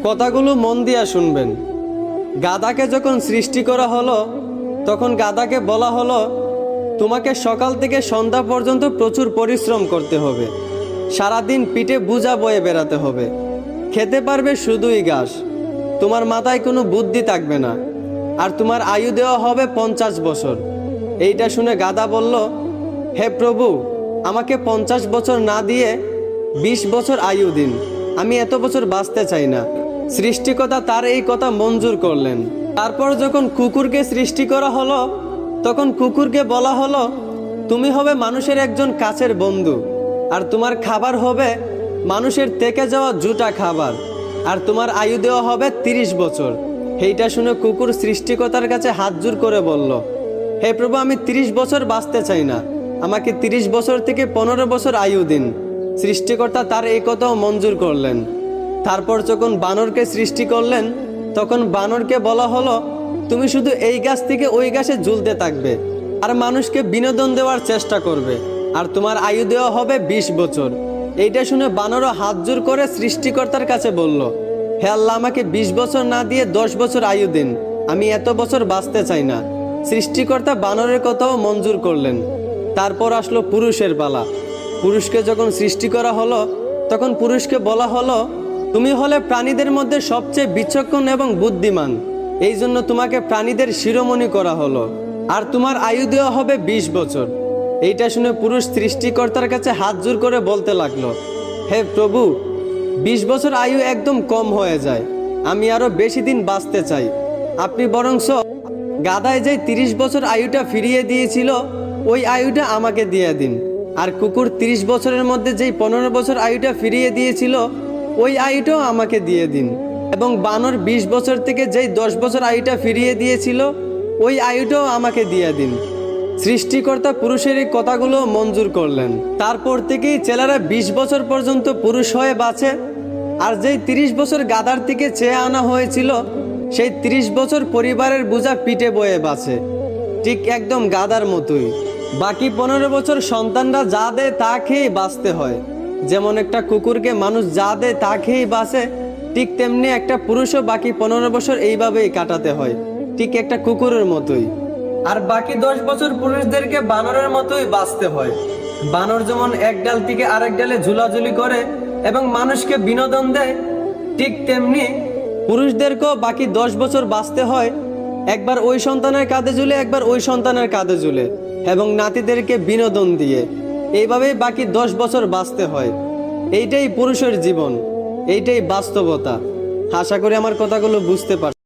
কথাগুলো মন দিয়া শুনবেন। গাধাকে যখন সৃষ্টি করা হলো তখন গাধাকে বলা হলো, তোমাকে সকাল থেকে সন্ধ্যা পর্যন্ত প্রচুর পরিশ্রম করতে হবে, সারাদিন পিঠে বোঝা বয়ে বেড়াতে হবে, খেতে পারবে শুধুই ঘাস, তোমার মাথায় কোনো বুদ্ধি থাকবে না, আর তোমার আয়ু দেওয়া হবে 50 বছর। এইটা শুনে গাধা বলল, হে প্রভু, আমাকে 50 বছর না দিয়ে 20 বছর আয়ু দিন, আমি এত বছর বাঁচতে চাই না। সৃষ্টিকর্তা তার এই কথা মঞ্জুর করলেন। তারপর যখন কুকুরকে সৃষ্টি করা হলো তখন কুকুরকে বলা হলো, তুমি হবে মানুষের একজন কাছের বন্ধু, আর তোমার খাবার হবে মানুষের থেকে যাওয়া জুটা খাবার, আর তোমার আয়ু দেওয়া হবে 30 বছর। এইটা শুনে কুকুর সৃষ্টিকর্তার কাছে হাত জোড় করে বলল, হে প্রভু, আমি 30 বছর বাঁচতে চাই না, আমাকে 30 বছর থেকে 15 বছর আয়ু দিন। সৃষ্টিকর্তা তার এই কথাও মঞ্জুর করলেন। তারপর যখন বানরকে সৃষ্টি করলেন তখন বানরকে বলা হলো, তুমি শুধু এই গাছ থেকে ওই গাছে ঝুলতে থাকবে আর মানুষকে বিনোদন দেওয়ার চেষ্টা করবে, আর তোমার আয়ু দেওয়া হবে 20 বছর। এইটা শুনে বানরও হাত জোড় করে সৃষ্টিকর্তার কাছে বলল, হে আল্লাহ, আমাকে 20 বছর না দিয়ে 10 বছর আয়ু দিন, আমি এত বছর বাঁচতে চাই না। সৃষ্টিকর্তা বানরের কথাও মঞ্জুর করলেন। তারপর আসলো পুরুষের পালা। পুরুষকে যখন সৃষ্টি করা হলো তখন পুরুষকে বলা হলো, তুমি হলে প্রাণীদের মধ্যে সবচেয়ে বিচক্ষণ এবং বুদ্ধিমান, এই জন্য তোমাকে প্রাণীদের শিরোমণি করা হলো, আর তোমার আয়ু দেওয়া হবে 20 বছর। এইটা শুনে পুরুষ সৃষ্টিকর্তার কাছে হাত জোড় করে বলতে লাগলো, হে প্রভু, 20 বছর আয়ু একদম কম হয়ে যায়, আমি আরো বেশি দিন বাঁচতে চাই, আপনি বরংস গাধায় যে 30 বছর আয়ুটা ফিরিয়ে দিয়েছিল ওই আয়ুটা আমাকে দিয়ে দিন, আর কুকুর 30 বছরের মধ্যে যেই 15 বছর আয়ুটা ফিরিয়ে দিয়েছিল ওই আয়ুটাও আমাকে দিয়ে দিন, এবং বানর 20 বছর থেকে যেই 10 বছর আয়ুটা ফিরিয়ে দিয়েছিল ওই আয়ুটাও আমাকে দিয়ে দিন। সৃষ্টিকর্তা পুরুষের এই কথাগুলো মঞ্জুর করলেন। তারপর থেকেই ছেলেরা 20 বছর পর্যন্ত পুরুষ হয়ে বাঁচে, আর যেই 30 বছর গাধার থেকে চেয়ে আনা হয়েছিল সেই 30 বছর পরিবারের বোঝা পিঠে বয়ে বাঁচে, ঠিক একদম গাধার মতোই। বাকি 15 বছর সন্তানরা যা দেয় তা খেয়েই বাঁচতে হয়। যেমন একটা কুকুরকে মানুষ যা দেয় তা খেয়েই বাঁচে, ঠিক তেমনি একটা পুরুষও বাকি 15 বছর এইভাবেই কাটাতে হয়, ঠিক একটা কুকুরের মতোই। আর বাকি 10 বছর পুরুষদেরকে বানরের মতোই বাঁচতে হয়। বানর যেমন এক ডাল থেকে আরেক ডালে ঝুলাঝুলি করে এবং মানুষকে বিনোদন দেয়, ঠিক তেমনি পুরুষদেরকেও বাকি 10 বছর বাঁচতে হয়, একবার ওই সন্তানের কাঁধে ঝুলে একবার ওই সন্তানের কাঁধে ঝুলে, এবং নাতিদেরকে বিনোদন দিয়ে এইভাবেই বাকি 10 বছর বাঁচতে হয়। এইটাই পুরুষের জীবন, এইটাই বাস্তবতা। আশা করি আমার কথাগুলো বুঝতে পারছেন।